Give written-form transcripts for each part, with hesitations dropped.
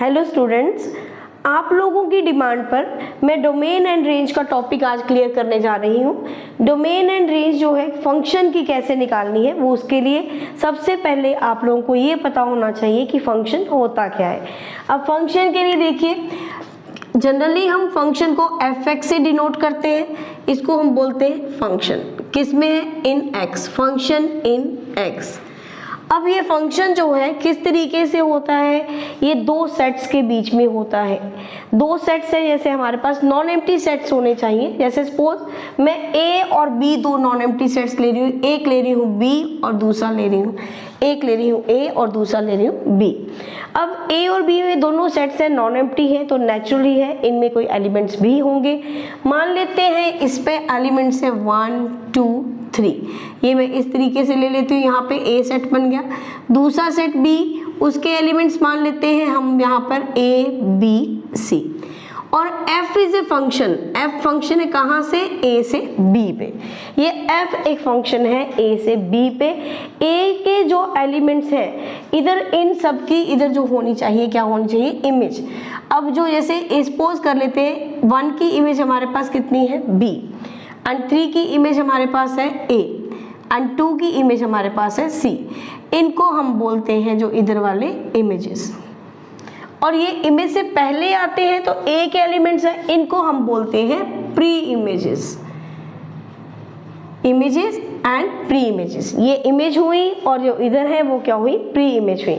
Hello students, आप लोगों की डिमांड पर मैं डोमेन एंड रेंज का टॉपिक आज क्लियर करने जा रही हूँ। डोमेन एंड रेंज जो है फंक्शन की कैसे निकालनी है, वो उसके लिए सबसे पहले आप लोगों को ये पता होना चाहिए कि फंक्शन होता क्या है। अब फंक्शन के लिए देखिए, जनरली हम फंक्शन को fx से डिनोट करते हैं, इसको हम बोलते हैं फंक्शन। किसमें है? इन x, फंक्शन इन x। अब ये फंक्शन जो है किस तरीके से होता है, ये दो सेट्स के बीच में होता है। दो सेट्स है, जैसे हमारे पास नॉन एम्प्टी सेट्स होने चाहिए। जैसे सपोज मैं a और b दो नॉन एम्प्टी सेट्स ले रही हूँ, एक ले रही हूँ b और दूसरा ले रही हूँ, एक ले रही हूँ a और दूसरा ले रही हूँ b। अब a और b में दोनों सेट्स हैं, नॉन एम्प्टी है, तो नेचुरली है इनमें कोई एलिमेंट्स भी होंगे। मान लेते हैं इस पे एलिमेंट्स है 1 2 3, ये मैं इस तरीके से ले लेती हूँ। यहाँ पे a सेट बन गया, दूसरा सेट b, उसके एलिमेंट्स मान लेते हैं हम यहाँ पर a b c। और f is a function, f function है कहाँ से? a से b पे। ये f एक फंक्शन है a से b पे। a के जो एलिमेंट्स हैं इधर, इन सब की इधर जो होनी चाहिए, क्या होनी चाहिए? इमेज। अब जो जैसे सपोज कर लेते हैं 1 की इमेज हमारे पास कितनी है? b, एंड 3 की इमेज हमारे पास है a, एंड 2 की इमेज हमारे पास है c। इनको हम बोलते हैं जो इधर वाले इमेजेस, और ये इमेज से पहले आते हैं तो a के एलिमेंट्स है, इनको हम बोलते हैं pre images. Images and pre images, ये इमेज हुई और जो इधर है वो क्या हुई? प्री इमेज हुई।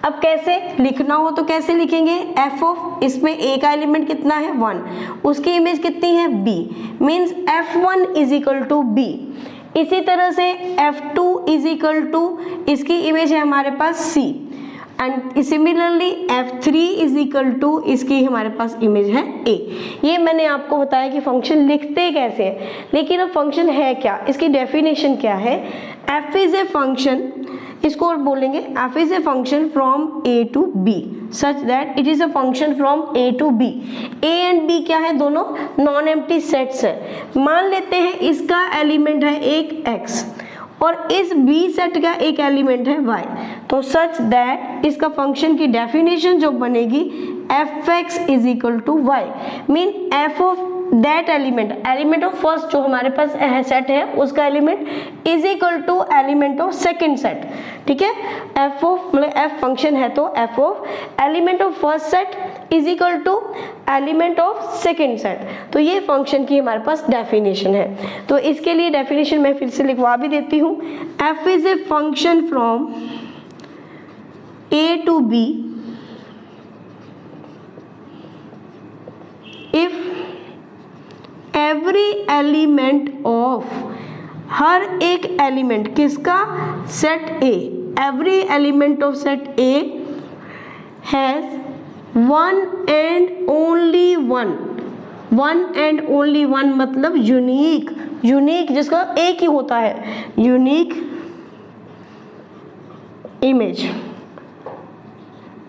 अब कैसे लिखना हो तो कैसे लिखेंगे? f ऑफ, इसमें a का एलिमेंट कितना है? 1, उसकी इमेज कितनी है? b, means f1 is equal to b। इसी तरह से f2 इज इक्वल टू, इसकी इमेज है हमारे पास c, and similarly f3 is equal to, इसकी हमारे पास इमेज है a। ये मैंने आपको बताया कि फंक्शन लिखते कैसे हैं, लेकिन अब फंक्शन है क्या, इसकी डेफिनेशन क्या है? f इज ए फंक्शन, इसको और बोलेंगे f is a function from a to b such that it is a function from a to b। a and b क्या है? दोनों नॉन एम्प्टी सेट्स है। मान लेते हैं इसका एलिमेंट है एक x और इस b सेट का एक एलिमेंट है y, तो सच दैट इसका फंक्शन की डेफिनेशन जो बनेगी fx is equal to y, mean f of that element, element of first जो हमारे पास सेट है उसका element is equal to element of second set. ठीक है, f ऑफ मतलब f फंक्शन है तो f of element of first set is equal to element of second set. तो ये फंक्शन की हमारे पास डेफिनेशन है। तो इसके लिए डेफिनेशन मैं फिर से लिखवा भी देती हूँ। f is a function from a to b if every element of, हर एक एलिमेंट किसका? Set A, every element of set A has one and only one मतलब यूनिक जिसका एक ही होता है, unique image.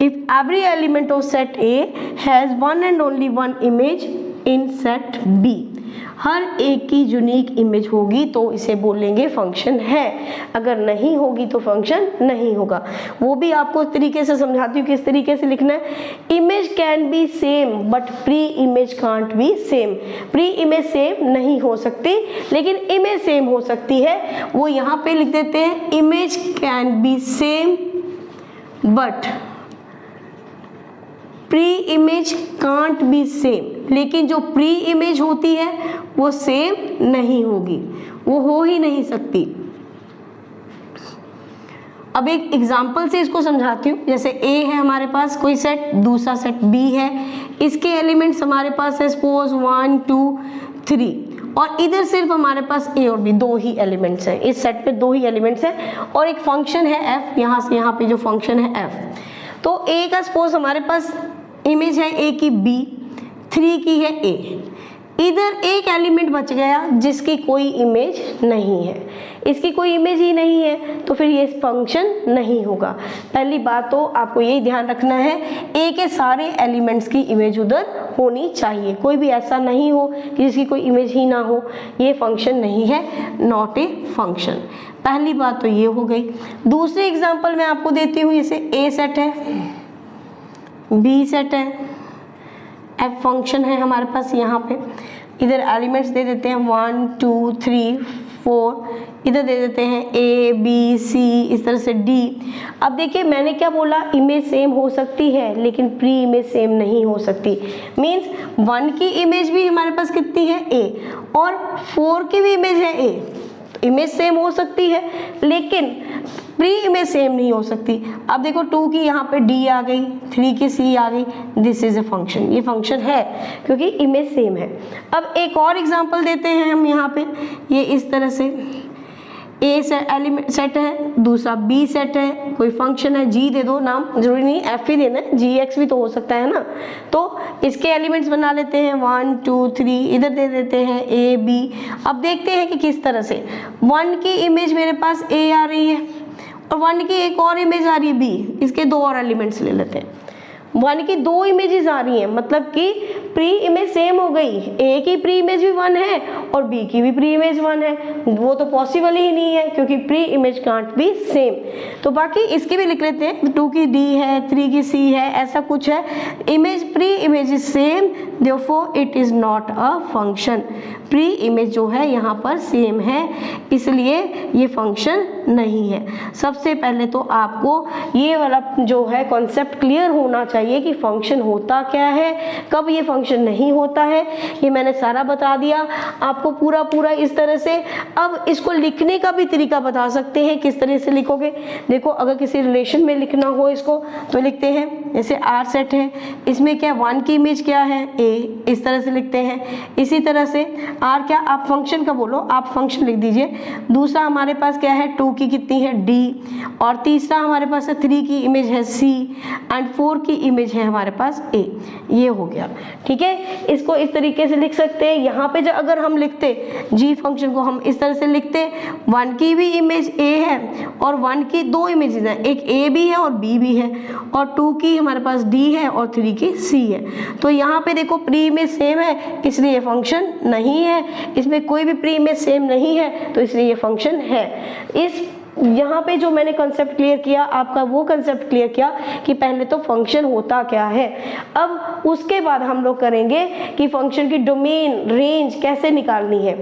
If every element of set A has one and only one image in set B, हर एक की unique image होगी तो इसे बोलेंगे फंक्शन है, अगर नहीं होगी तो फंक्शन नहीं होगा। वो भी आपको इस तरीके से समझाती हूँ किस तरीके से लिखना है। Image can be same but pre image can't be same. Pre image same नहीं हो सकती लेकिन इमेज सेम हो सकती है। वो यहाँ पे लिख देते हैं image can be same but pre image can't be same, लेकिन जो प्री इमेज होती है वो सेम नहीं होगी, वो हो ही नहीं सकती। अब एक एग्जांपल से इसको समझाती हूँ। जैसे A है हमारे पास कोई सेट, दूसरा सेट B है, इसके एलिमेंट्स हमारे पास है सपोज 1 2 3, और इधर सिर्फ हमारे पास A और B दो ही एलिमेंट्स हैं, इस सेट पे दो ही एलिमेंट्स हैं, और एक फंक्शन है f, यहाँ से यहाँ पे जो फंक्शन है f। तो A का सपोज हमारे पास इमेज है A की B, 3 की है A, इधर एक एलिमेंट बच गया जिसकी कोई इमेज नहीं है, इसकी कोई इमेज ही नहीं है, तो फिर ये फंक्शन नहीं होगा। पहली बात तो आपको यही ध्यान रखना है, ए के सारे एलिमेंट्स की इमेज उधर होनी चाहिए, कोई भी ऐसा नहीं हो कि जिसकी कोई इमेज ही ना हो, ये फंक्शन नहीं है, नॉट ए फंक्शन। पहली बात तो ये हो गई। दूसरी एग्जांपल मैं आपको देती हूँ, जैसे ए सेट है, बी सेट है, एफ फंक्शन है हमारे पास यहाँ पे। इधर एलिमेंट्स दे देते हैं 1 2 3 4, इधर दे देते हैं ए बी सी, इस तरह से डी। अब देखिए मैंने क्या बोला, इमेज सेम हो सकती है लेकिन प्री इमेज सेम नहीं हो सकती। मीन्स 1 की इमेज भी हमारे पास कितनी है ए, और 4 की भी इमेज है ए। इमेज सेम हो सकती है लेकिन प्री इमेज सेम नहीं हो सकती। अब देखो 2 की यहाँ पे डी आ गई, 3 की सी आ गई, दिस इज अ फंक्शन। ये फंक्शन है क्योंकि इमेज सेम है। अब एक और एग्जांपल देते हैं हम यहाँ पे, ये इस तरह से ए एलिमेंट सेट है, दूसरा बी सेट है, कोई फंक्शन है, जी दे दो नाम, जरूरी नहीं एफ ही देना है, जी एक्स भी तो हो सकता है ना। तो इसके एलिमेंट्स बना लेते हैं 1 2 3, इधर दे देते हैं ए बी। अब देखते हैं कि किस तरह से 1 की इमेज मेरे पास ए आ रही है और 1 की एक और इमेज आ रही है बी। इसके 2 और एलिमेंट्स ले लेते हैं। 1 की 2 इमेजेस आ रही हैं, मतलब कि प्री इमेज सेम हो गई। ए की प्री इमेज भी 1 है और बी की भी प्री इमेज 1 है। वो तो पॉसिबल ही नहीं है क्योंकि pre image can't be same. तो बाकी इसकी भी लिख लेते हैं, 2 की डी है, 3 की सी है, ऐसा कुछ है। Image pre image is same, therefore it is not a function. Pre image जो है यहाँ पर सेम है, इसलिए ये फंक्शन नहीं है। सबसे पहले तो आपको ये वाला जो है कॉन्सेप्ट क्लियर होना चाहिए कि फंक्शन होता क्या है, कब ये फंक्शन नहीं होता है। ये मैंने सारा बता दिया आपको पूरा इस तरह से। अब इसको लिखने का भी तरीका बता सकते हैं, किस तरह से लिखोगे। देखो अगर किसी रिलेशन में लिखना हो इसको तो लिखते हैं, जैसे आर सेट है, इसमें क्या 1 की इमेज क्या है ए, इस तरह से लिखते हैं। इसी तरह से आर क्या, आप फंक्शन का बोलो, आप फंक्शन लिख दीजिए। दूसरा हमारे पास क्या है, 2 की कितनी है डी, और तीसरा हमारे पास है 3 की इमेज है सी, एंड 4 की इमेज है हमारे पास ए। ये हो गया, ठीक है। इसको इस तरीके से लिख सकते हैं। यहाँ पे जो अगर हम लिखते जी फंक्शन को हम इस तरह से लिखते, 1 की भी इमेज ए है और 1 की 2 इमेजेस हैं, एक ए भी है और बी भी है, और 2 की हमारे पास डी है और 3 की सी है। तो यहाँ पे देखो प्री इमेज सेम है इसलिए ये फंक्शन नहीं है, इसमें कोई भी प्री इमेज सेम नहीं है तो इसलिए ये फंक्शन है। इस यहाँ पे जो मैंने कंसेप्ट क्लियर किया, आपका वो कंसेप्ट क्लियर किया कि पहले तो फंक्शन होता क्या है। अब उसके बाद हम लोग करेंगे कि फंक्शन की डोमेन रेंज कैसे निकालनी है।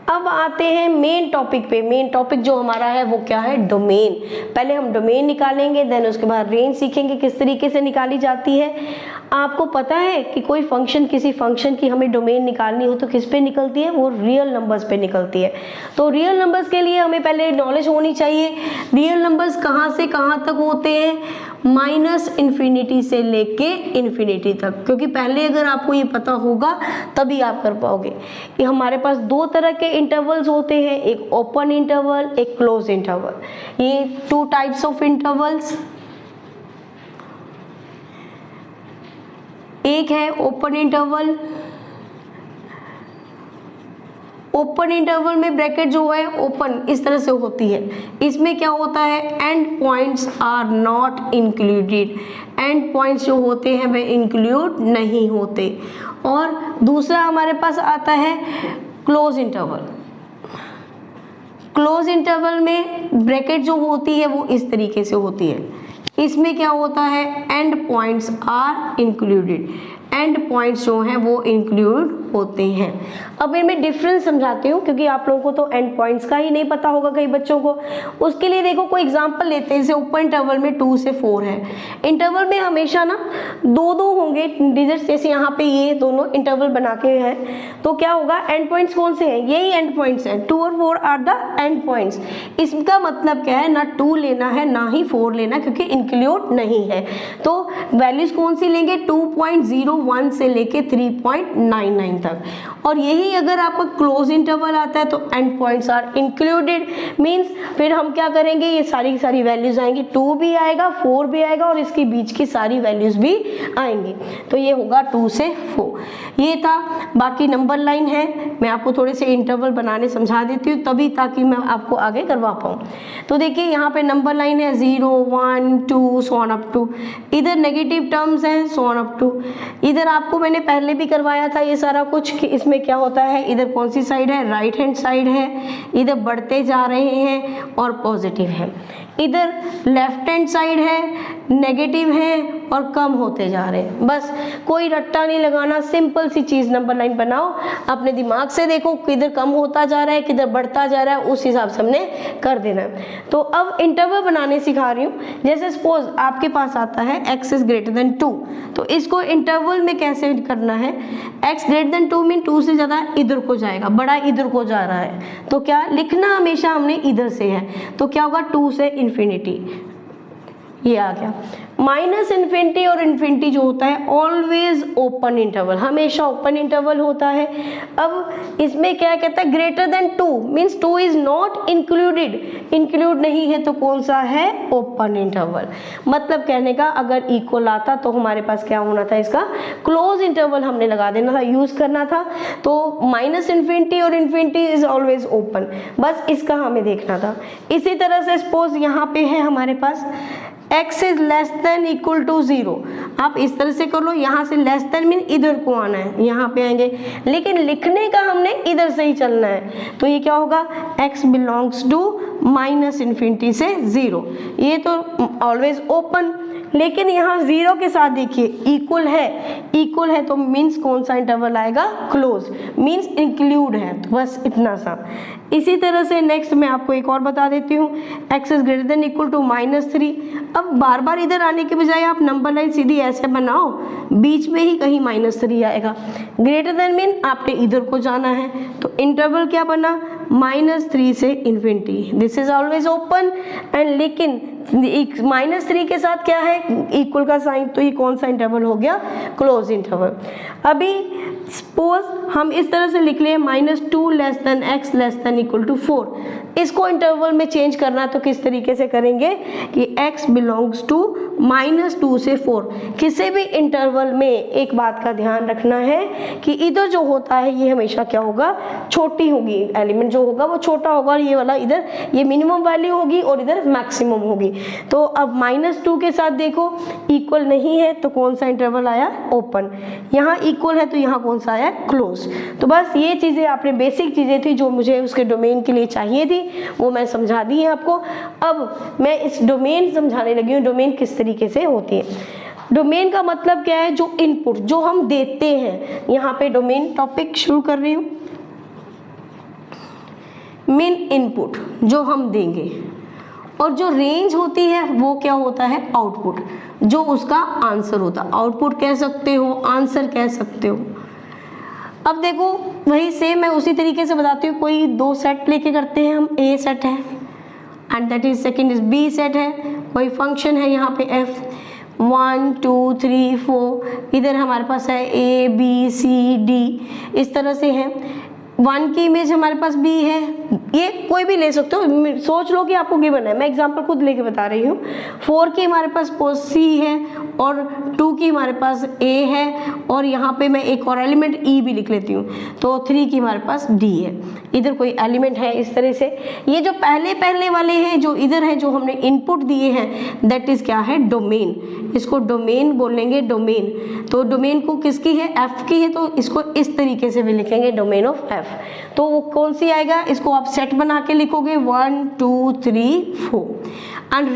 अब आते हैं मेन टॉपिक पे। मेन टॉपिक जो हमारा है वो क्या है, डोमेन। पहले हम डोमेन निकालेंगे, देन उसके बाद रेंज सीखेंगे किस तरीके से निकाली जाती है। आपको पता है कि कोई फंक्शन, किसी फंक्शन की हमें डोमेन निकालनी हो तो किस पे निकलती है, वो रियल नंबर्स पे निकलती है। तो रियल नंबर्स के लिए हमें पहले नॉलेज होनी चाहिए, रियल नंबर्स कहाँ से कहाँ तक होते हैं, -∞ से लेके इन्फिनिटी तक। क्योंकि पहले अगर आपको ये पता होगा तभी आप कर पाओगे कि हमारे पास 2 तरह के इंटरवल्स होते हैं, एक ओपन इंटरवल, एक क्लोज इंटरवल। ये 2 टाइप्स ऑफ इंटरवल्स, एक है ओपन इंटरवल। ओपन इंटरवल में ब्रैकेट जो है ओपन इस तरह से होती है। इसमें क्या होता है, end points are not included. End points जो होते हैं वे इंक्लूड नहीं होते। और दूसरा हमारे पास आता है क्लोज इंटरवल। क्लोज इंटरवल में ब्रैकेट जो होती है वो इस तरीके से होती है। इसमें क्या होता है, end points are included. End points जो हैं वो इंक्लूड होते हैं। अब इनमें डिफरेंस समझाती हूँ क्योंकि आप लोगों को तो एंड पॉइंट्स का ही नहीं पता होगा कई बच्चों को। उसके लिए देखो कोई एग्जांपल लेते हैं, जैसे ओपन इंटरवल में 2 से 4 है। इंटरवल में हमेशा ना 2 होंगे डिजिट्स, जैसे यहाँ पे ये दोनों इंटरवल बना के हैं। तो क्या होगा, एंड पॉइंट्स कौन से हैं, यही एंड पॉइंट्स हैं। 2 और 4 आर द एंड पॉइंट्स। इसका मतलब क्या है, ना 2 लेना है ना ही 4 लेना, क्योंकि इंक्लूड नहीं है। तो वैल्यूज कौन सी लेंगे, 2.01 से लेके 3.99 तक। और यही अगर आपका क्लोज इंटरवल आता है तो end points are included. Means फिर हम क्या करेंगे, ये सारी की सारी वैल्यूज आएंगी, 2 भी आएगा, 4 भी आएगा और इसके बीच की सारी वैल्यूज भी आएंगी। तो ये होगा 2 से 4। ये था। बाकी नंबर लाइन है, मैं आपको थोड़े से इंटरवल बनाने समझा देती हूँ तभी, ताकि मैं आपको आगे करवा पाऊँ। तो देखिए यहाँ पे नंबर लाइन है 0 1 2 सो ऑन अप टू। इधर नेगेटिव टर्म्स हैं सो ऑन अप टू। इधर आपको मैंने पहले भी करवाया था ये सारा कुछ कि इसमें क्या होता है, इधर कौन सी साइड है, राइट हैंड साइड है, इधर बढ़ते जा रहे हैं और पॉजिटिव है। इधर लेफ्ट हैंड साइड है, नेगेटिव है और कम होते जा रहे हैं। बस कोई रट्टा नहीं लगाना, सिंपल सी चीज नंबर लाइन बनाओ, अपने दिमाग से देखो किधर कम होता जा रहा है किधर बढ़ता जा रहा है, उस हिसाब से हमने कर देना है। तो अब इंटरवल बनाने सिखा रही हूँ। जैसे सपोज आपके पास आता है x इज ग्रेटर देन 2, तो इसको इंटरवल में कैसे करना है, x ग्रेटर देन 2 मीन 2 से ज्यादा इधर को जाएगा, बड़ा इधर को जा रहा है, तो क्या लिखना हमेशा हमने इधर से है, तो क्या होगा 2 से इन्फिनिटी, ये आ गया। माइनस इन्फिनिटी और इन्फिनिटी जो होता है ऑलवेज ओपन इंटरवल, हमेशा ओपन इंटरवल होता है। अब इसमें क्या कहता है, greater than 2 means 2 is not included, include नहीं है तो कौन सा है, ओपन इंटरवल। मतलब कहने का अगर इक्वल आता तो हमारे पास क्या होना था, इसका क्लोज इंटरवल हमने लगा देना था, यूज करना था। तो माइनस इन्फिनिटी और इन्फिनिटी इज ऑलवेज ओपन, बस इसका हमें देखना था। इसी तरह से सपोज यहाँ पे है हमारे पास x is less than equal to 0, आप इस तरह से कर लो, यहाँ से लेस देन मीन इधर को आना है, यहाँ पे आएंगे, लेकिन लिखने का हमने इधर से ही चलना है। तो ये क्या होगा, x belongs to minus infinity से 0, ये तो ऑलवेज ओपन। लेकिन यहाँ 0 के साथ देखिए इक्वल है, इक्वल है तो मीन्स कौन सा इंटरवल आएगा, क्लोज, मीन्स इंक्लूड है, तो बस इतना सा। इसी तरह से नेक्स्ट मैं आपको एक और बता देती हूँ, x is greater than equal to -3। अब बार बार इधर आने के बजाय आप नंबर लाइन सीधी ऐसे बनाओ, बीच में ही कहीं -3 आएगा। ग्रेटर देन मीन आपने इधर को जाना है, तो इंटरवल क्या बना, -3 से infinity, this is always open. And लेकिन -3 के साथ क्या है, इक्वल का साइन, तो ये कौन सा इंटरवल हो गया, क्लोज इंटरवल। अभी सपोज हम इस तरह से लिख लें -2 less than x less than equal to 4, इसको इंटरवल में चेंज करना तो किस तरीके से करेंगे कि x बिलोंग्स टू -2 से 4। किसी भी इंटरवल में एक बात का ध्यान रखना है कि इधर जो होता है ये हमेशा क्या होगा, छोटी होगी, एलिमेंट जो होगा वो छोटा होगा, और ये वाला इधर ये मिनिमम वैल्यू होगी और इधर मैक्सिमम होगी। तो अब -2 के साथ देखो इक्वल नहीं है तो कौन सा इंटरवल आया, ओपन। यहाँ इक्वल है तो यहाँ कौन सा आया, क्लोज। तो बस ये चीज़ें आपने बेसिक चीज़ें थी जो मुझे उसके डोमेन के लिए चाहिए थी, वो मैं समझा दी है आपको। अब मैं इस डोमेन समझाने लगी हूँ, डोमेन किस तरीके से होती है। डोमेन का मतलब क्या है, जो इनपुट जो हम देते हैं, यहाँ पे डोमेन टॉपिक शुरू कर रही हूँ। मेन इनपुट जो हम देंगे, और जो रेंज होती है वो क्या होता है, आउटपुट, जो उसका आंसर होता है। आउटपुट कह सकते हो, आंसर कह सकते हो। अब देखो वही सेम मैं उसी तरीके से बताती हूँ। कोई 2 सेट लेके करते हैं हम, A सेट है and that is second is B set है। कोई फंक्शन है यहाँ पे f 1 2 3 4, इधर हमारे पास है A B C D, इस तरह से है। 1 की इमेज हमारे पास B है, ये कोई भी ले सकते हो, सोच लो कि आपको गिवन है, मैं एग्जांपल खुद लेके बता रही हूँ। 4 की हमारे पास C है और 2 की हमारे पास A है, और यहाँ पे मैं एक और एलिमेंट E भी लिख लेती हूँ, तो 3 की हमारे पास D है। इधर कोई एलिमेंट है इस तरह से। ये जो पहले वाले हैं जो इधर है, जो हमने इनपुट दिए हैं, दैट इज क्या है, डोमेन। इसको डोमेन बोलेंगे, डोमेन। तो डोमेन को किसकी है, F की है, तो इसको इस तरीके से भी लिखेंगे, डोमेन ऑफ F। तो वो कौन सी आएगा, इसको आप सेट बना के लिखोगे 1 2 3 4। एंड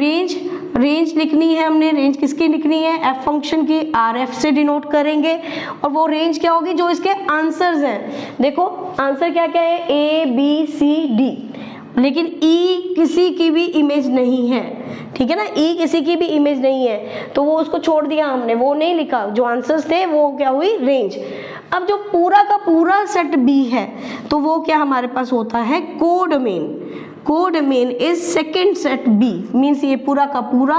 रेंज लिखनी है हमने, रेंज किसकी लिखनी है, f फंक्शन की, rf से डिनोट करेंगे। और वो रेंज क्या होगी, जो इसके आंसर्स हैं। देखो आंसर क्या क्या है, a b c d, लेकिन e किसी की भी इमेज नहीं है, ठीक है ना, e किसी की भी इमेज नहीं है, तो वो उसको छोड़ दिया हमने, वो नहीं लिखा। जो आंसर्स थे वो क्या हुई, रेंज। अब जो पूरा का पूरा सेट B है, तो वो क्या हमारे पास होता है, codomain. Codomain is second set B, means ये पूरा का पूरा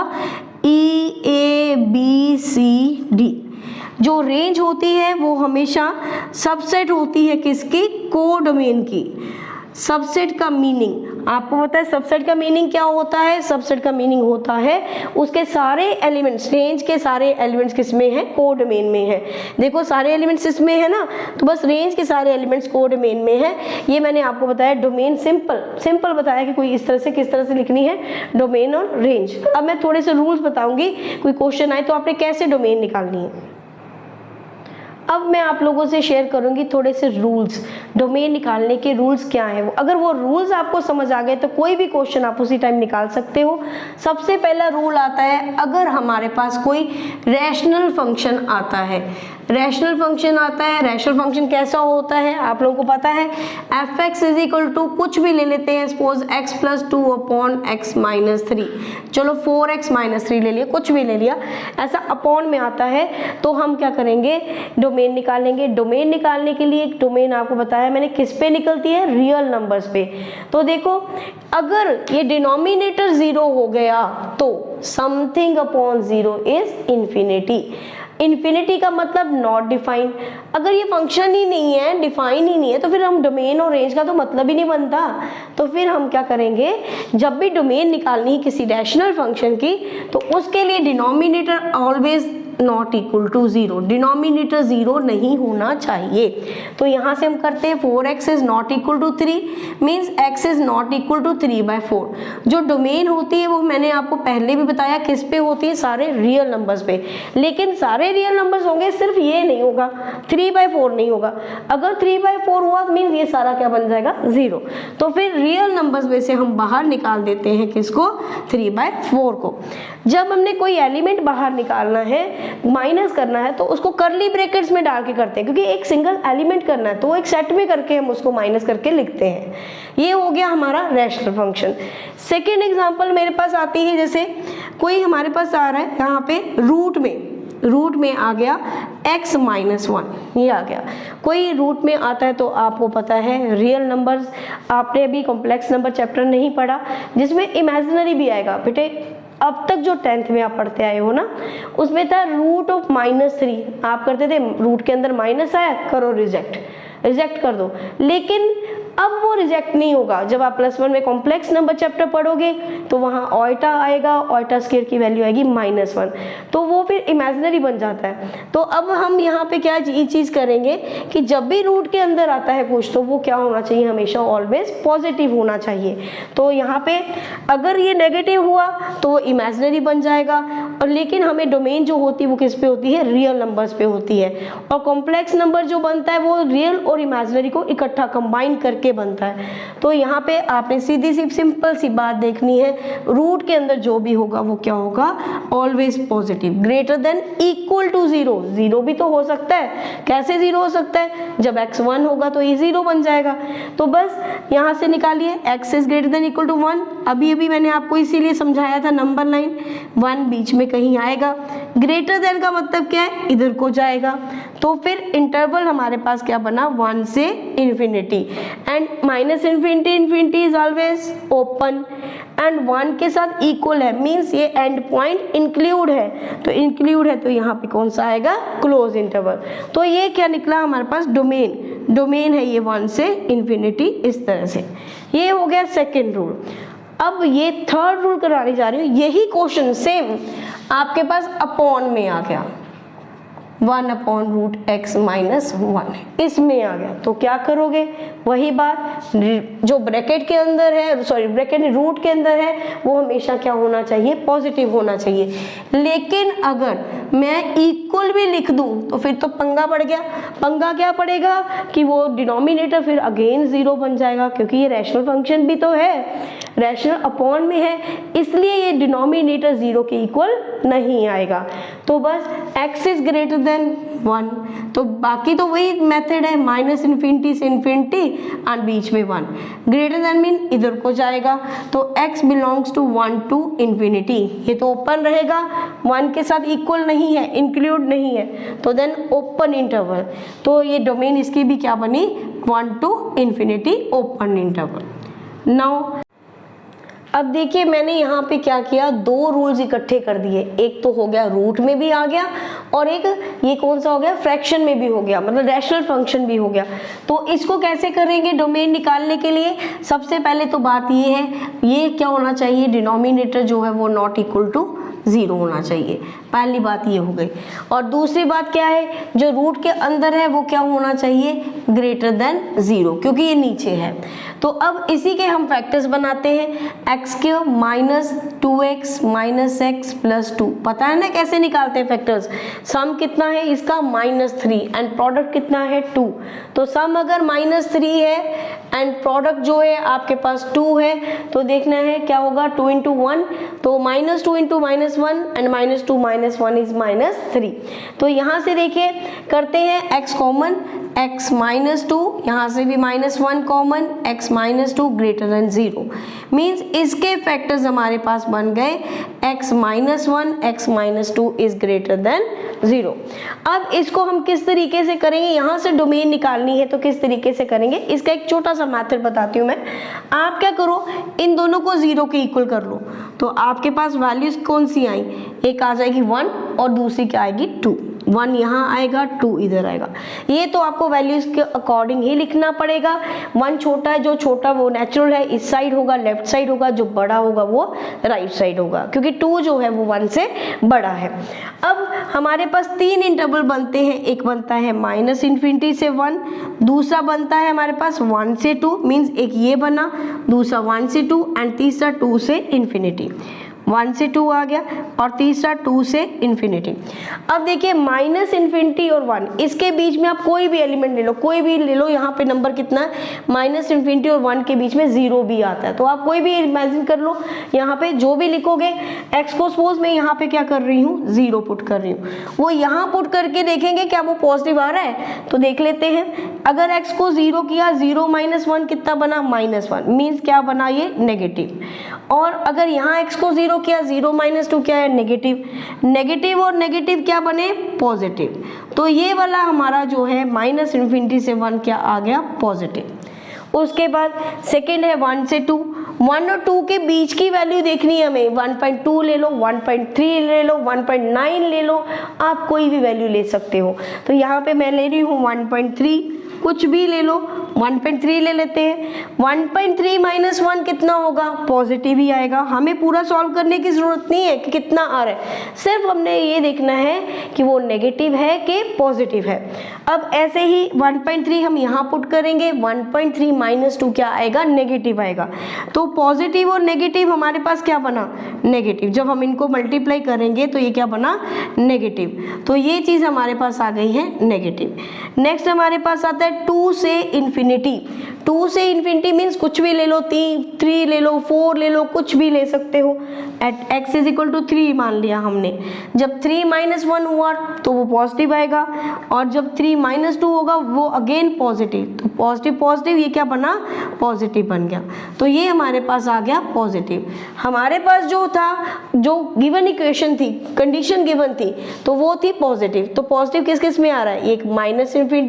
E A B C D। जो रेंज होती है वो हमेशा सबसेट होती है किसकी, कोडोमेन की। सबसेट का मीनिंग आपको पता है, सबसेट का मीनिंग क्या होता है, सबसेट का मीनिंग होता है उसके सारे एलिमेंट्स, रेंज के सारे एलिमेंट्स किसमें है, कोडोमेन में है। देखो सारे एलिमेंट्स इसमें है ना, तो बस रेंज के सारे एलिमेंट्स कोडोमेन में है। ये मैंने आपको बताया डोमेन, सिंपल बताया कि कोई इस तरह से किस तरह से लिखनी है, डोमेन और रेंज। अब मैं थोड़े से रूल्स बताऊंगी, कोई क्वेश्चन आए तो आपने कैसे डोमेन निकालनी है। अब मैं आप लोगों से शेयर करूंगी थोड़े से रूल्स, डोमेन निकालने के रूल्स क्या हैं। अगर वो रूल्स आपको समझ आ गए तो कोई भी क्वेश्चन आप उसी टाइम निकाल सकते हो। सबसे पहला रूल आता है, अगर हमारे पास कोई रैशनल फंक्शन आता है, रैशनल फंक्शन आता है, रैशनल फंक्शन कैसा होता है आप लोगों को पता है, f x is equal to कुछ भी ले लेते हैं, suppose x plus two upon x minus three, चलो 4x माइनस थ्री ले लिया, कुछ भी ले लिया, ऐसा अपॉन में आता है तो हम क्या करेंगे, डोमेन निकालेंगे। डोमेन निकालने के लिए डोमेन आपको बताया मैंने किस पे निकलती है, रियल नंबर्स पे। तो देखो अगर ये डिनोमिनेटर 0 हो गया तो something upon 0 is infinity. Infinity का मतलब नॉट डिफाइंड। अगर ये फंक्शन ही नहीं है, डिफाइन ही नहीं है, तो फिर हम डोमेन और रेंज का तो मतलब ही नहीं बनता। तो फिर हम क्या करेंगे, जब भी डोमेन निकालनी है किसी रैशनल फंक्शन की तो उसके लिए denominator always not equal to 0, denominator 0 नहीं होना चाहिए। तो यहाँ से हम करते हैं 4x is not equal to 3 means x is not equal to 3/4। जो डोमेन होती है वो मैंने आपको पहले भी बताया किस पे होती है, सारे रियल नंबर्स पे। लेकिन सारे रियल नंबर्स होंगे, सिर्फ ये नहीं होगा, 3/4 नहीं होगा। अगर 3/4 हुआ मीन्स ये सारा क्या बन जाएगा, 0। तो फिर रियल नंबर्स में से हम बाहर निकाल देते हैं किसको, 3/4 को। जब हमने कोई एलिमेंट बाहर निकालना है, माइनस करना है, तो उसको करली ब्रैकेट्स में डाल के करते हैं, क्योंकि एक सिंगल एलिमेंट करना है तो एक सेट में करके हम उसको माइनस करके लिखते हैं। ये हो गया हमारा रैशनल फंक्शन। सेकेंड एग्जांपल मेरे पास आती है, जैसे कोई हमारे पास आ रहा है यहाँ पे रूट में आ गया x माइनस 1, ये आ गया। कोई रूट में आता है तो आपको पता है रियल नंबर्स, आपने अभी कॉम्प्लेक्स नंबर चैप्टर नहीं पढ़ा जिसमें इमेजिनरी भी आएगा बेटे। अब तक जो 10th में आप पढ़ते आए हो ना, उसमें था रूट ऑफ -3, आप करते थे रूट के अंदर माइनस आया, करो रिजेक्ट कर दो। लेकिन अब वो रिजेक्ट नहीं होगा। जब आप +1 में कॉम्प्लेक्स नंबर चैप्टर पढ़ोगे तो वहाँ ऑयटा आएगा, ऑयटा स्क्वायर की वैल्यू आएगी -1, तो वो फिर इमेजिनरी बन जाता है। तो अब हम यहाँ पे क्या चीज़ करेंगे कि जब भी रूट के अंदर आता है कुछ तो वो क्या होना चाहिए, हमेशा ऑलवेज पॉजिटिव होना चाहिए। तो यहाँ पे अगर ये नेगेटिव हुआ तो वो इमेजिनरी बन जाएगा, और लेकिन हमें डोमेन जो होती है वो किस पे होती है, रियल नंबर्स पे होती है। और कॉम्प्लेक्स नंबर जो बनता है वो रियल और इमेजिनरी को इकट्ठा कंबाइन करके बनता है। तो यहाँ पे आपने सीधी सी सिंपल सी बात देखनी है, रूट के अंदर जो भी होगा वो क्या होगा, always positive, greater than equal to 0। 0 भी तो हो सकता है, कैसे 0 हो सकता है, जब x 1 होगा तो ये 0 बन जाएगा। तो बस यहाँ से निकालिए x is greater than equal to 1। अभी मैंने आपको इसीलिए समझाया था नंबर लाइन, 1 बीच में कहीं आएगा। ग्रेटर देन का मतलब क्या है, इधर को जाएगा। तो फिर इंटरवल हमारे पास क्या बना, 1 से infinity, and -∞ is always open, and 1 के साथ इक्वल है मीन्स ये एंड पॉइंट इंक्लूड है, तो यहाँ पे कौन सा आएगा, क्लोज इंटरवल। तो ये क्या निकला हमारे पास, डोमेन है ये 1 से इन्फिनिटी, इस तरह से। ये हो गया सेकेंड रूल। अब ये थर्ड रूल कराने जा रही हूँ, यही क्वेश्चन सेम आपके पास अपॉन में आ गया, 1/√x माइनस 1 इसमें आ गया। तो क्या करोगे, वही बात, जो ब्रैकेट के अंदर है, सॉरी ब्रैकेट रूट के अंदर है, वो हमेशा क्या होना चाहिए, पॉजिटिव होना चाहिए। लेकिन अगर मैं इक्वल भी लिख दूं तो फिर तो पंगा पड़ गया। पंगा क्या पड़ेगा कि वो डिनोमिनेटर फिर अगेन 0 बन जाएगा, क्योंकि ये रैशनल फंक्शन भी तो है, रैशनल अपॉन में है, इसलिए ये डिनोमिनेटर 0 के इक्वल नहीं आएगा। तो बस x इज ग्रेटर देन 1, तो बाकी तो वही मेथड है, -∞ से इन्फिनिटी और बीच में 1, ग्रेटर देन मीन इधर को जाएगा। तो x बिलोंग्स टू 1 to इन्फिनिटी, ये तो ओपन रहेगा, 1 के साथ इक्वल नहीं है, इंक्लूड नहीं है, तो देन ओपन इंटरवल। तो ये डोमेन इसकी भी क्या बनी, 1 to infinity open interval. Now अब देखिए मैंने यहाँ पे क्या किया, 2 रूल्स इकट्ठे कर दिए। एक तो हो गया रूट में भी आ गया, और एक ये कौन सा हो गया, फ्रैक्शन में भी हो गया, मतलब रैशनल फंक्शन भी हो गया। तो इसको कैसे करेंगे डोमेन निकालने के लिए, सबसे पहले तो बात ये है, ये क्या होना चाहिए, डिनोमिनेटर जो है वो नॉट इक्वल टू 0 होना चाहिए। पहली बात ये हो गई। और दूसरी बात क्या है, जो रूट के अंदर है वो क्या होना चाहिए, ग्रेटर देन 0, क्योंकि ये नीचे है। तो अब इसी के हम फैक्टर्स बनाते हैं, x³ minus 2x minus x plus 2। पता है ना कैसे निकालते हैं फैक्टर्स। सम कितना है इसका -3 एंड प्रोडक्ट कितना है 2। तो सम अगर -3 है एंड प्रोडक्ट जो है आपके पास 2 है, तो देखना है क्या होगा, 2 × 1, तो -2 × -1 एंड -2 - 1 इज -3। तो यहाँ से देखिए करते हैं x कॉमन, x -2, यहाँ से भी -1 common, x -2 greater than 0, means इसके फैक्टर्स हमारे पास बन गए x -1, x -2 is greater then 0। अब इसको हम किस तरीके से करेंगे, यहाँ से डोमेन निकालनी है तो किस तरीके से करेंगे, इसका एक छोटा सा मेथड बताती हूँ मैं। आप क्या करो, इन दोनों को 0 के इक्वल कर लो, तो आपके पास वैल्यूज कौन सी आई, एक आ जाएगी 1 और दूसरी क्या आएगी 2। 1 यहाँ आएगा, 2 इधर आएगा। ये तो आपको वैल्यूज के अकॉर्डिंग ही लिखना पड़ेगा। 1 छोटा है, जो छोटा वो नेचुरल है इस साइड होगा, लेफ्ट साइड होगा, जो बड़ा होगा वो राइट साइड होगा, क्योंकि 2 जो है वो 1 से बड़ा है। अब हमारे पास 3 इंटरवल बनते हैं, एक बनता है -∞ से 1, दूसरा बनता है हमारे पास 1 से 2, मीन्स एक ये बना, दूसरा 1 से 2 एंड तीसरा 2 से इन्फिनिटी। 1 से 2 आ गया और तीसरा 2 से इन्फिनिटी। अब देखिए -∞ और 1, इसके बीच में आप कोई भी एलिमेंट ले लो, कोई भी ले लो। यहाँ पे नंबर कितना है, -∞ और 1 के बीच में 0 भी आता है, तो आप कोई भी इमेजिन कर लो। यहाँ पे जो भी लिखोगे, x को सपोज मैं यहाँ पे क्या कर रही हूँ, 0 पुट कर रही हूँ, वो यहाँ पुट करके देखेंगे क्या वो पॉजिटिव आ रहा है, तो देख लेते हैं। अगर x को 0 किया, 0 - 1 कितना बना, -1, मीन्स क्या बना ये नेगेटिव। और अगर यहाँ x को 0 किया, 0 - 2 क्या है, नेगेटिव। नेगेटिव और नेगेटिव क्या बने, पॉजिटिव। तो ये वाला हमारा जो है -∞ से 1 क्या आ गया, पॉजिटिव। उसके बाद सेकेंड है 1 से 2, 1 और 2 के बीच की वैल्यू देखनी है हमें। 1.2 ले लो, 1.3 ले लो, 1.9 ले लो, आप कोई भी वैल्यू ले सकते हो। तो यहाँ पे मैं ले रही हूँ 1.3, कुछ भी ले लो, 1.3 ले लेते हैं। 1.3 - 1 कितना होगा, पॉजिटिव ही आएगा। हमें पूरा सॉल्व करने की जरूरत नहीं है कि कितना आ रहा है, सिर्फ हमने ये देखना है कि वो नेगेटिव है कि पॉजिटिव है। अब ऐसे ही 1.3 हम यहाँ पुट करेंगे, 1.3 - 2 क्या आएगा, नेगेटिव आएगा। तो पॉजिटिव और नेगेटिव हमारे पास क्या बना, नेगेटिव। जब हम इनको मल्टीप्लाई करेंगे तो ये क्या बना, नेगेटिव। तो ये चीज़ हमारे पास आ गई है नेगेटिव। नेक्स्ट हमारे पास आता है 2 से इन्फिनिटी। 2 से इन्फिनिटी मीन्स कुछ भी ले लो, 3 ले लो, 4 ले लो, कुछ भी ले सकते हो। एट x = 3 मान लिया हमने। जब 3 - 1 हुआ तो वो पॉजिटिव आएगा, और जब 3 - 2 होगा वो अगेन पॉजिटिव। तो पॉजिटिव पॉजिटिव ये क्या बना, पॉजिटिव बन गया। तो ये हमारे पास आ गया पॉजिटिव। हमारे पास जो था, जो गिवन इक्वेशन थी, कंडीशन गिवन थी, तो वो थी पॉजिटिव। तो पॉजिटिव किस किस में आ रहा है, एक -∞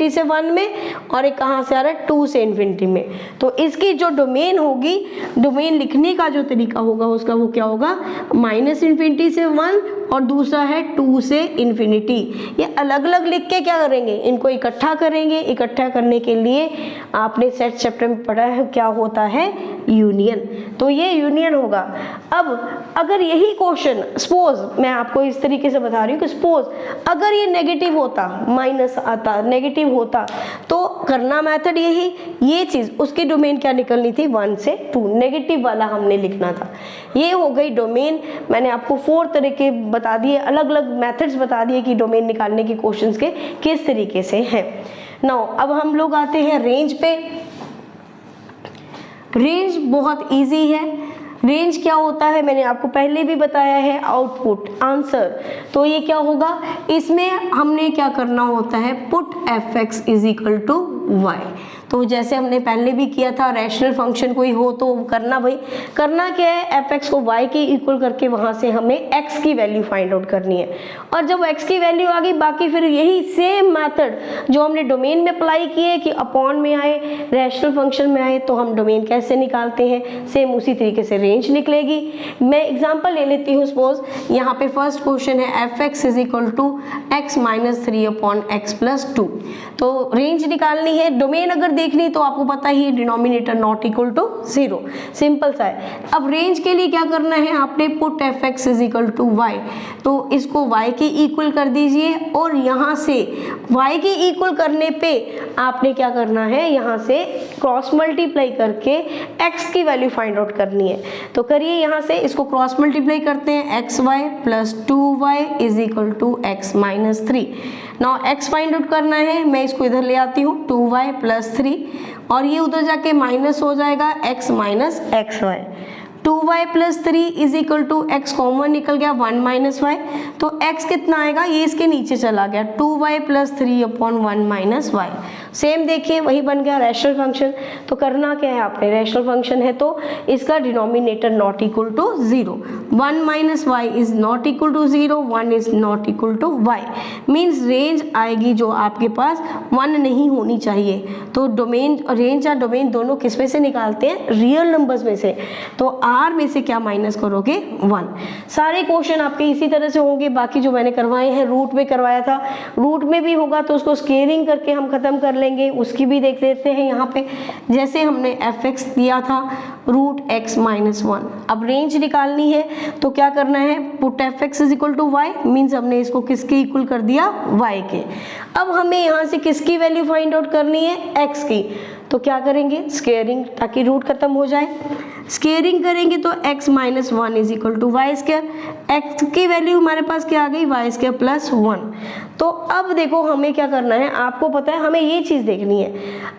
से 1 में और एक कहाँ से आ रहा है, 2 से इन्फिनिटी में। तो इसकी जो डोमेन होगी, डोमेन लिखने का जो तरीका होगा उसका वो क्या होगा, -∞ से 1 और दूसरा है 2 से इन्फिनिटी। ये अलग अलग लिख के क्या करेंगे, इनको इकट्ठा करेंगे। इकट्ठा करने के लिए आपने सेट चैप्टर में पढ़ा है क्या होता है, यूनियन। तो ये यूनियन होगा। अब अगर यही क्वेश्चन, सपोज मैं आपको इस तरीके से बता रही हूँ कि सपोज अगर ये नेगेटिव होता, माइनस आता, नेगेटिव होता, तो करना मेथड यही, ये चीज़ उसकी डोमेन क्या निकलनी थी, 1 से 2, नेगेटिव वाला हमने लिखना था। ये हो गई डोमेन। मैंने आपको 4 तरह के बता दिए, अलग अलग मेथड्स बता दिए कि डोमेन निकालने के क्वेश्चंस के किस तरीके से हैं। नाउ अब हम लोग आते हैं रेंज पे। रेंज बहुत इजी है। रेंज क्या होता है, मैंने आपको पहले भी बताया है, आउटपुट आंसर। तो ये क्या होगा, इसमें हमने क्या करना होता है, पुट fx = y। तो जैसे हमने पहले भी किया था, रैशनल फंक्शन कोई हो तो करना, भाई करना क्या है, fx को y के इक्वल करके वहां से हमें x की वैल्यू फाइंड आउट करनी है। और जब x की वैल्यू आ गई, बाकी फिर यही सेम मेथड जो हमने डोमेन में अप्लाई किए कि अपॉन में आए, रैशनल फंक्शन में आए, तो हम डोमेन कैसे निकालते हैं, सेम उसी तरीके से रेंज निकलेगी। मैं एग्जांपल ले लेती हूँ। सपोज यहाँ पे फर्स्ट क्वेश्चन है fx = x - 3/x + 2। तो रेंज निकालनी है। डोमेन अगर देखनी तो आपको पता ही है denominator not equal to 0, simple सा है। अब रेंज के लिए क्या करना है, आपने put f x is equal to y, तो इसको y के इक्वल कर दीजिए और यहाँ से y के इक्वल करने पे आपने क्या करना है, यहाँ से क्रॉस मल्टीप्लाई करके x की वैल्यू फाइंड आउट करनी है। तो करिए, यहाँ से इसको क्रॉस मल्टीप्लाई करते हैं, x y plus 2y is equal to x minus 3। Now x find out करना है, मैं इसको इधर ले आती हूँ 2y प्लस 3 और ये उधर जाके माइनस हो जाएगा x minus x y. 2y plus 3 is equal to x common निकल गया 1 माइनस वाई, तो x कितना आएगा, ये इसके नीचे चला गया 2y plus 3 upon 1 minus y. Same देखिए वही बन गया रैशनल फंक्शन। तो करना क्या है आपने, रैशनल फंक्शन है तो इसका denominator not equal to 0, 1 minus y is not equal to 0, 1 is not equal to y. Means range आएगी जो आपके पास 1 नहीं होनी चाहिए। तो डोमेन, रेंज या डोमेन दोनों किस में से निकालते हैं, रियल नंबर्स में से। तो आर में से क्या माइनस करोगे, 1। सारे क्वेश्चन आपके इसी तरह से होंगे। बाकी जो मैंने करवाए हैं, रूट में करवाया था, रूट में भी होगा तो उसको स्केयरिंग करके हम खत्म कर लेंगे, उसकी भी देख लेते हैं। यहाँ पे जैसे हमने एफ एक्स दिया था रूट एक्स माइनस 1, अब रेंज निकालनी है तो क्या करना है, put f x is equal to y, means हमने इसको किसके इक्वल कर दिया, वाई के। अब हमें यहाँ से किसकी वैल्यू फाइंड आउट करनी है, एक्स की। तो क्या करेंगे, स्केयरिंग, ताकि रूट खत्म हो जाए। स्केयरिंग करेंगे तो x minus 1 is equal to y square, x की वैल्यू हमारे पास क्या आ गई, वाई स्क्वायर प्लस 1। तो अब देखो हमें क्या करना है, आपको पता है हमें ये चीज़ देखनी है।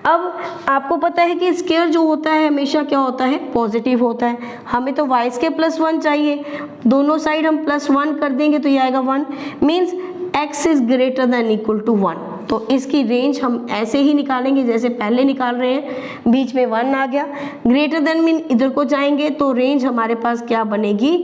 अब आपको पता है कि स्क्वायर जो होता है हमेशा क्या होता है, पॉजिटिव होता है। हमें तो वाई स्क्वायर प्लस 1 चाहिए, दोनों साइड हम प्लस 1 कर देंगे तो ये आएगा 1, means x is greater than equal to 1। तो इसकी रेंज हम ऐसे ही निकालेंगे जैसे पहले निकाल रहे हैं, बीच में 1 आ गया, ग्रेटर देन मीन इधर को जाएंगे तो रेंज हमारे पास क्या बनेगी,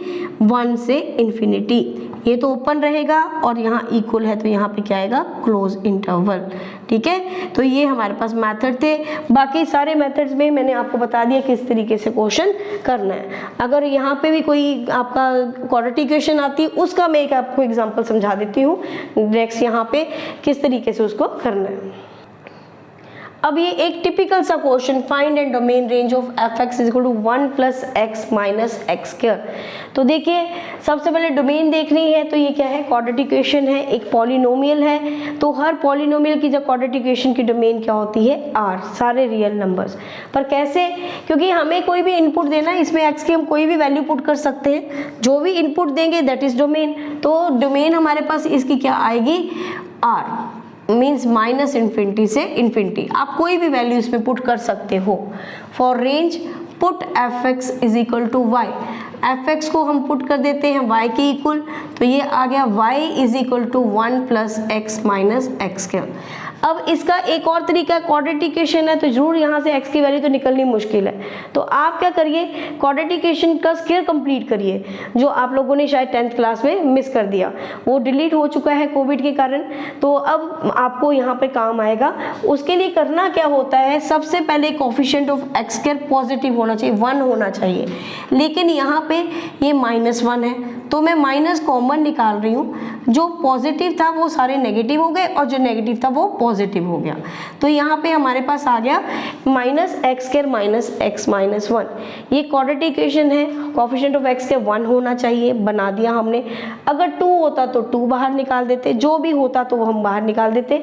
1 से इन्फिनिटी। ये तो ओपन रहेगा और यहाँ इक्वल है तो यहाँ पे क्या आएगा, क्लोज इंटरवल। ठीक है, तो ये हमारे पास मेथड थे। बाकी सारे मेथड्स में मैंने आपको बता दिया किस तरीके से क्वेश्चन करना है। अगर यहाँ पे भी कोई आपका क्वाड्रेटिक इक्वेशन आती है उसका मैं एक आपको एग्जांपल समझा देती हूँ नेक्स्ट, यहाँ पे किस तरीके से उसको करना है। अब ये एक टिपिकल सा question, find and domain range of f x is equal to 1 plus x minus x square. तो देखिए सबसे पहले डोमेन देखनी है, तो ये क्या है, क्वाड्रेटिक इक्वेशन है, एक पॉलिनोमियल है। तो हर पॉलिनोमियल की जब क्वाड्रेटिक इक्वेशन की डोमेन क्या होती है, आर, सारे रियल नंबर्स। पर कैसे, क्योंकि हमें कोई भी इनपुट देना है, इसमें एक्स की हम कोई भी वैल्यू पुट कर सकते हैं, जो भी इनपुट देंगे दैट इज डोमेन। तो डोमेन हमारे पास इसकी क्या आएगी, आर, मीन्स माइनस इन्फिनिटी से इन्फिनिटी। आप कोई भी वैल्यू इसमें पुट कर सकते हो। For range put f x is equal to y, f x को हम पुट कर देते हैं y के इक्वल, तो ये आ गया y is equal to 1 plus x minus x square. अब इसका एक और तरीका क्वाड्रेटिक इक्वेशन है, तो जरूर यहाँ से x की वैल्यू तो निकलनी मुश्किल है। तो आप क्या करिए, क्वाड्रेटिक इक्वेशन का स्क्वायर कंप्लीट करिए, जो आप लोगों ने शायद 10th क्लास में मिस कर दिया, वो डिलीट हो चुका है कोविड के कारण। तो अब आपको यहाँ पे काम आएगा। उसके लिए करना क्या होता है, सबसे पहले coefficient of x square positive होना चाहिए, 1 होना चाहिए। लेकिन यहाँ पे ये -1 है तो मैं माइनस कॉमन निकाल रही हूँ, जो पॉजिटिव था वो सारे नेगेटिव हो गए और जो नेगेटिव था वो पॉजिटिव हो गया। तो यहाँ पे हमारे पास आ गया minus x square minus x minus 1। ये क्वाड्रेटिक इक्वेशन है, कोफिशिएंट ऑफ एक्स के 1 होना चाहिए, बना दिया हमने। अगर 2 होता तो 2 बाहर निकाल देते, जो भी होता तो वो हम बाहर निकाल देते।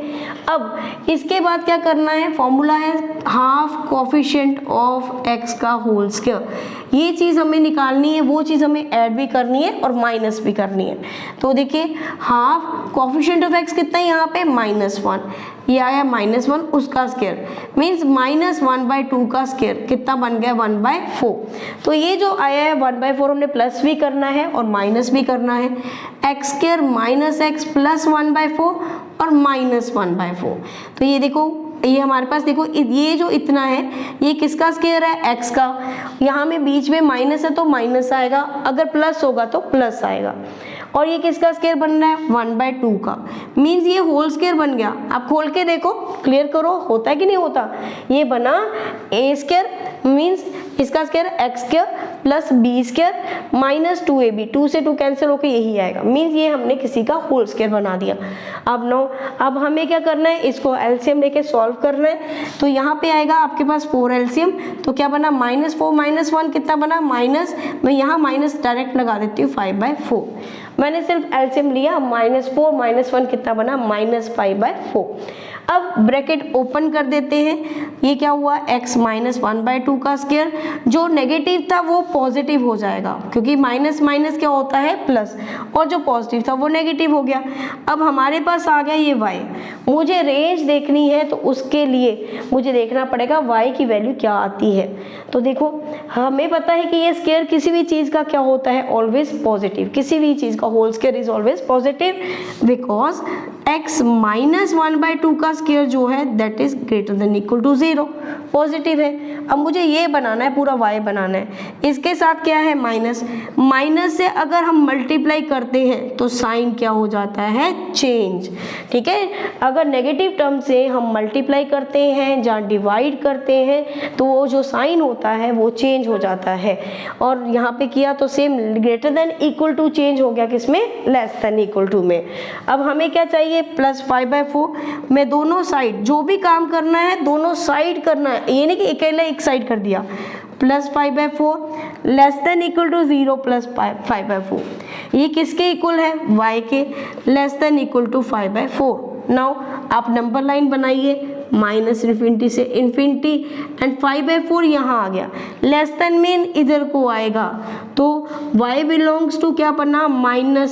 अब इसके बाद क्या करना है, फॉर्मूला है हाफ कोफिशिएंट ऑफ एक्स का होल स्क्वायर। ये चीज़ हमें निकालनी है, वो चीज़ हमें ऐड भी करनी है और माइनस भी करनी है। तो देखिए हाफ कोफिशिएंट ऑफ एक्स कितना है यहाँ पे, -1, ये आया -1 उसका स्क्वायर, मीन्स -1/2 का स्क्वायर कितना बन गया, 1/4। तो ये जो आया है 1/4 हमने प्लस भी करना है और माइनस भी करना है। X square minus x plus 1/4 और -1/4। तो ये देखो, ये हमारे पास देखो, ये जो इतना है ये किसका स्क्वायर है, एक्स का। यहाँ में बीच में माइनस है तो माइनस आएगा, अगर प्लस होगा तो प्लस आएगा। और ये किसका स्क्वायर बन रहा है, 1/2 का, मीन्स ये होल स्क्वायर बन गया। आप खोल के देखो, क्लियर करो, होता है कि नहीं होता। ये बना ए स्क्वायर, मीन्स इसका square x square plus b square minus 2ab, 2 से 2 कैंसिल होकर यही आएगा, मीन्स ये हमने किसी का होल स्क्वायर बना दिया। अब हमें क्या करना है, इसको एलसीएम लेके सॉल्व करना है। तो यहाँ पे आएगा आपके पास 4 एलसीएम, तो क्या बना -4 -1 कितना बना माइनस, मैं यहाँ माइनस डायरेक्ट लगा देती हूँ 5/4। मैंने सिर्फ एलसीएम लिया, -4 -1 कितना बना -5/4। अब ब्रैकेट ओपन कर देते हैं, ये क्या हुआ x -1/2 का स्क्वायर, जो नेगेटिव था वो पॉजिटिव हो जाएगा क्योंकि माइनस माइनस क्या होता है प्लस, और जो पॉजिटिव था वो नेगेटिव हो गया। अब हमारे पास आ गया ये y, मुझे रेंज देखनी है तो उसके लिए मुझे देखना पड़ेगा y की वैल्यू क्या आती है। तो देखो हमें पता है कि ये स्क्वायर किसी भी चीज़ का क्या होता है ऑलवेज पॉजिटिव, किसी भी चीज़ का whole square is always positive because x -1/2 का स्क्वायर जो है that is greater than equal to 0, positive है। अब मुझे ये बनाना है, पूरा y बनाना है, इसके साथ क्या है माइनस, माइनस से अगर हम मल्टीप्लाई करते हैं तो साइन क्या हो जाता है चेंज, ठीक है। अगर नेगेटिव टर्म से हम मल्टीप्लाई करते हैं जहाँ डिवाइड करते हैं तो वो जो साइन होता है वो चेंज हो जाता है, और यहाँ पे किया तो same greater than equal to change हो गया किसमें, लेस देन इक्वल टू में। अब हमें क्या चाहिए +5/4, मैं दोनों साइड जो भी काम करना है दोनों साइड करना है, ये नहीं कि अकेला एक साइड कर दिया। +5/4 लेस देन इक्वल टू 0 +5/4, ये किसके इक्वल है y के, less than equal to 5/4। Now आप नंबर लाइन बनाइए -∞ से इन्फिनिटी एंड 5/4 यहाँ आ गया, लेस देन मीन इधर को आएगा तो y बिलोंग्स टू क्या पढ़ना -∞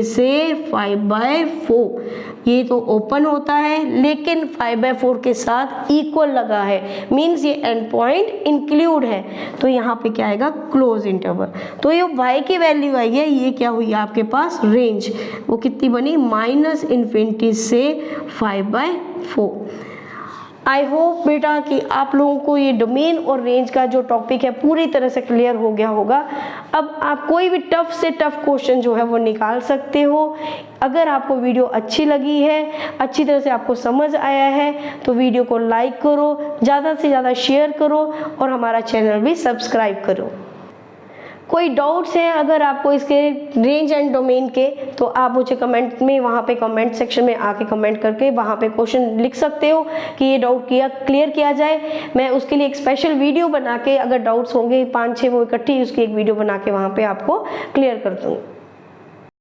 से 5/4, ये तो ओपन होता है लेकिन 5/4 के साथ इक्वल लगा है, मीन्स ये एंड पॉइंट इंक्लूड है, तो यहाँ पे क्या आएगा क्लोज इंटरवल। तो ये y की वैल्यू आई है, ये क्या हुई आपके पास रेंज, वो कितनी बनी -∞ से 5/4। आई होप बेटा कि आप लोगों को ये डोमेन और रेंज का जो टॉपिक है पूरी तरह से क्लियर हो गया होगा। अब आप कोई भी टफ से टफ क्वेश्चन जो है वो निकाल सकते हो। अगर आपको वीडियो अच्छी लगी है, अच्छी तरह से आपको समझ आया है तो वीडियो को लाइक करो, ज़्यादा से ज़्यादा शेयर करो और हमारा चैनल भी सब्सक्राइब करो। कोई डाउट्स हैं अगर आपको इसके रेंज एंड डोमेन के, तो आप मुझे कमेंट में वहाँ पे कमेंट सेक्शन में आके कमेंट करके वहाँ पे क्वेश्चन लिख सकते हो कि ये डाउट क्लियर किया जाए। मैं उसके लिए एक स्पेशल वीडियो बना के, अगर डाउट्स होंगे 5-6 वो इकट्ठी, उसकी एक वीडियो बना के वहाँ पे आपको क्लियर कर दूँगी।